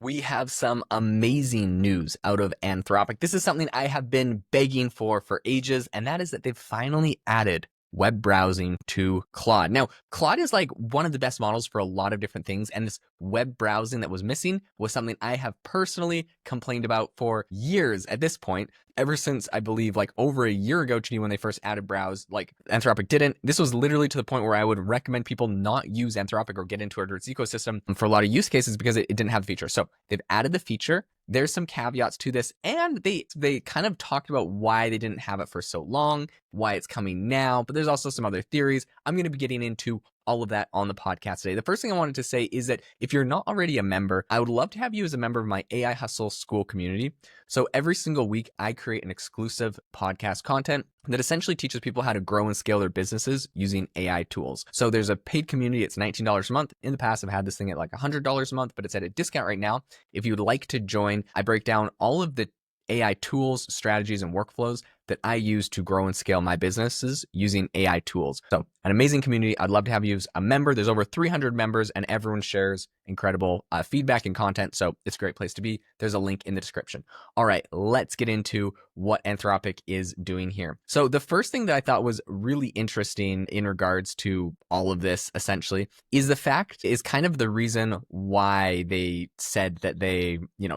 We have some amazing news out of Anthropic. This is something I have been begging for ages, and that is that they've finally added web browsing to Claude. Now, Claude is like one of the best models for a lot of different things, and this web browsing that was missing was something I have personally complained about for years at this point. Ever since I believe like over a year ago, when they first added browse, like Anthropic didn't. This was literally to the point where I would recommend people not use Anthropic or get into its ecosystem for a lot of use cases because it didn't have the feature. So they've added the feature. There's some caveats to this, and they kind of talked about why they didn't have it for so long, why it's coming now, but there's also some other theories. I'm going to be getting into all of that on the podcast today. The first thing I wanted to say is that if you're not already a member, I would love to have you as a member of my AI Hustle School community. So every single week, I create an exclusive podcast content that essentially teaches people how to grow and scale their businesses using AI tools. So there's a paid community. It's $19 a month. In the past, I've had this thing at like $100 a month, but it's at a discount right now. If you would like to join, I break down all of the AI tools, strategies, and workflows that I use to grow and scale my businesses using AI tools. So an amazing community. I'd love to have you as a member. There's over 300 members and everyone shares incredible feedback and content. So it's a great place to be. There's a link in the description. All right, let's get into what Anthropic is doing here. So the first thing that I thought was really interesting in regards to all of this essentially is the fact is kind of the reason why they said that they, they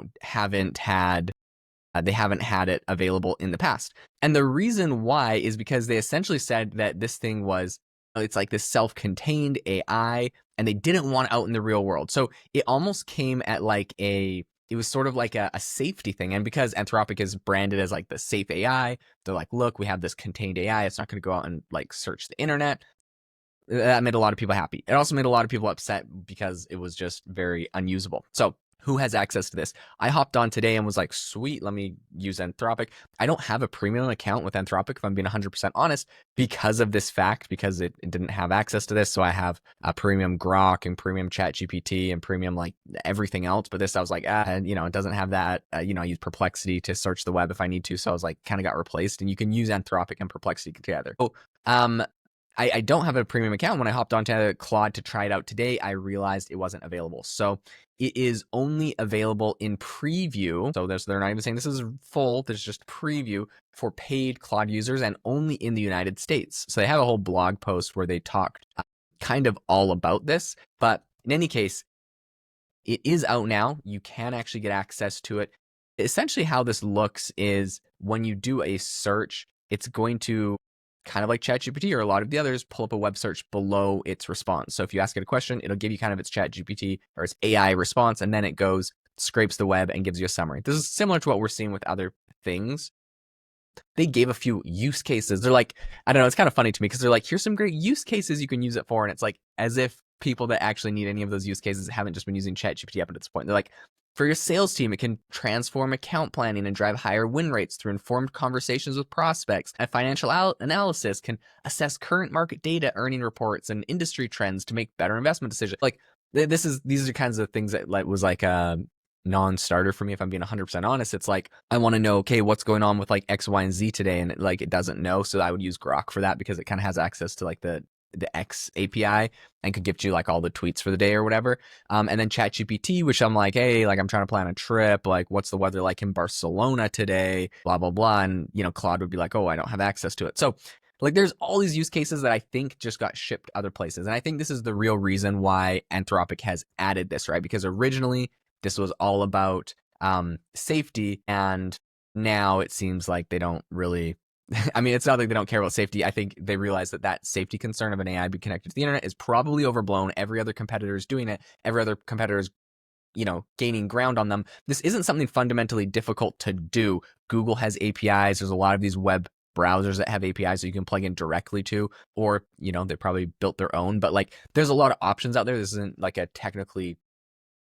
haven't had it available in the past. And the reason why is because they essentially said that this thing was, it's like this self-contained AI, and they didn't want it out in the real world. So it almost came at like it was sort of like a safety thing. And because Anthropic is branded as like the safe AI, they're like, look, we have this contained AI. It's not going to go out and like search the internet. That made a lot of people happy. It also made a lot of people upset because it was just very unusable. So who has access to this? I hopped on today and was like, sweet, let me use Anthropic. I don't have a premium account with Anthropic, if I'm being 100% honest, because of this fact, because it didn't have access to this. So I have a premium Grok and premium ChatGPT and premium like everything else. But this, I was like, it doesn't have that. I use Perplexity to search the web if I need to. So I was like, kind of got replaced. And you can use Anthropic and Perplexity together. So, I don't have a premium account. When I hopped onto Claude to try it out today, I realized it wasn't available. So it is only available in preview. So they're not even saying this is full. There's just preview for paid Claude users and only in the United States. So they have a whole blog post where they talked kind of all about this. But in any case, it is out now. You can actually get access to it. Essentially how this looks is when you do a search, it's going to kind of like ChatGPT or a lot of the others, pull up a web search below its response. So if you ask it a question, it'll give you kind of its ChatGPT or its AI response, and then it goes, scrapes the web and gives you a summary. This is similar to what we're seeing with other things. They gave a few use cases. They're like, I don't know, it's kind of funny to me because they're like, here's some great use cases you can use it for. And it's like, as if people that actually need any of those use cases haven't just been using ChatGPT up at this point. They're like, for your sales team, it can transform account planning and drive higher win rates through informed conversations with prospects. And financial analysis can assess current market data, earning reports, and industry trends to make better investment decisions. Like these are kinds of things that was like a non-starter for me. If I'm being 100% honest, it's like I want to know, okay, what's going on with like X, Y, and Z today, and it doesn't know. So I would use Grok for that because it kind of has access to like the X API and could give you like all the tweets for the day or whatever. And then ChatGPT, which I'm like, hey, like I'm trying to plan a trip. Like, what's the weather like in Barcelona today? Blah, blah, blah. And, Claude would be like, oh, I don't have access to it. So like there's all these use cases that I think just got shipped other places. And I think this is the real reason why Anthropic has added this, right? Because originally this was all about safety. And now it seems like they don't really I mean, it's not like they don't care about safety. I think they realize that safety concern of an AI be connected to the internet is probably overblown. Every other competitor is doing it. Every other competitor is, gaining ground on them. This isn't something fundamentally difficult to do. Google has APIs. There's a lot of these web browsers that have APIs that you can plug in directly to, or, they probably built their own. But like, there's a lot of options out there. This isn't like a technically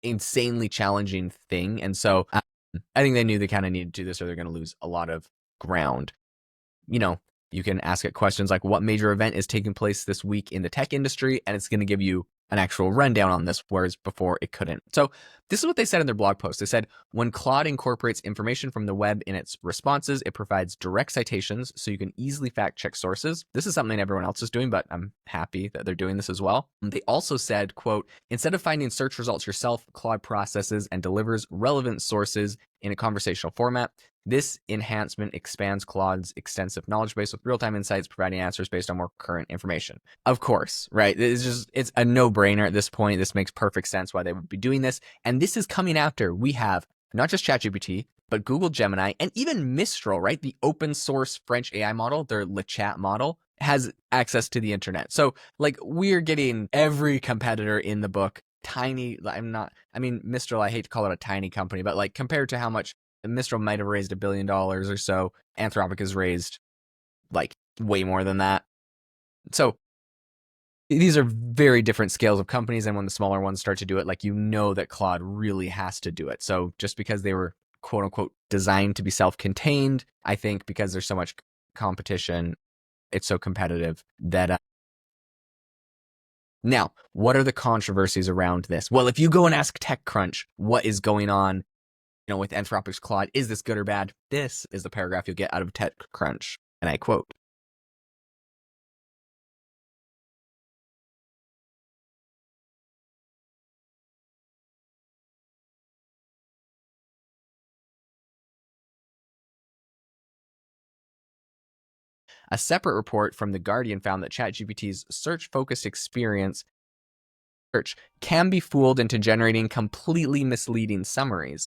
insanely challenging thing. And so I think they knew they kind of needed to do this or they're going to lose a lot of ground. You can ask it questions like what major event is taking place this week in the tech industry, and it's going to give you an actual rundown on this, whereas before it couldn't. So This is what they said in their blog post. They said, when Claude incorporates information from the web in its responses, it provides direct citations so you can easily fact check sources. This is something everyone else is doing, but I'm happy that they're doing this as well. They also said, quote, instead of finding search results yourself, Claude processes and delivers relevant sources in a conversational format. This enhancement expands Claude's extensive knowledge base with real-time insights, providing answers based on more current information. Of course, right? It's a no-brainer at this point. This makes perfect sense why they would be doing this. And this is coming after we have not just ChatGPT, but Google Gemini and even Mistral, right? The open source French AI model, their Le Chat model, has access to the internet. So like we're getting every competitor in the book. Tiny, Mistral, I hate to call it a tiny company, but like compared to how much Mistral might have raised $1 billion or so, Anthropic has raised like way more than that. So these are very different scales of companies, and when the smaller ones start to do it, like, you know that Claude really has to do it. So just because they were quote unquote designed to be self-contained, I think because there's so much competition, it's so competitive that now, what are the controversies around this? Well, if you go and ask TechCrunch what is going on, with Anthropic's Claude, is this good or bad? This is the paragraph you'll get out of TechCrunch, and I quote, a separate report from The Guardian found that ChatGPT's search-focused experience search can be fooled into generating completely misleading summaries.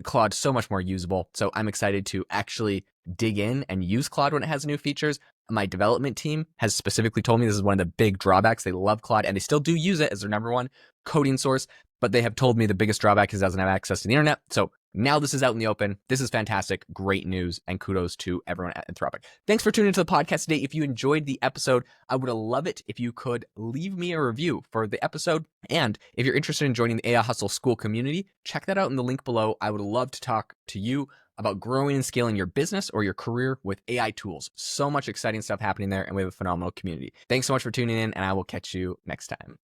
Claude so much more usable. So I'm excited to actually dig in and use Claude when it has new features. My development team has specifically told me this is one of the big drawbacks. They love Claude and they still do use it as their number one coding source, but they have told me the biggest drawback is it doesn't have access to the internet. So now this is out in the open. This is fantastic. Great news. And kudos to everyone at Anthropic. Thanks for tuning into the podcast today. If you enjoyed the episode, I would love it if you could leave me a review for the episode. And if you're interested in joining the AI Hustle School community, check that out in the link below. I would love to talk to you about growing and scaling your business or your career with AI tools. So much exciting stuff happening there, and we have a phenomenal community. Thanks so much for tuning in, and I will catch you next time.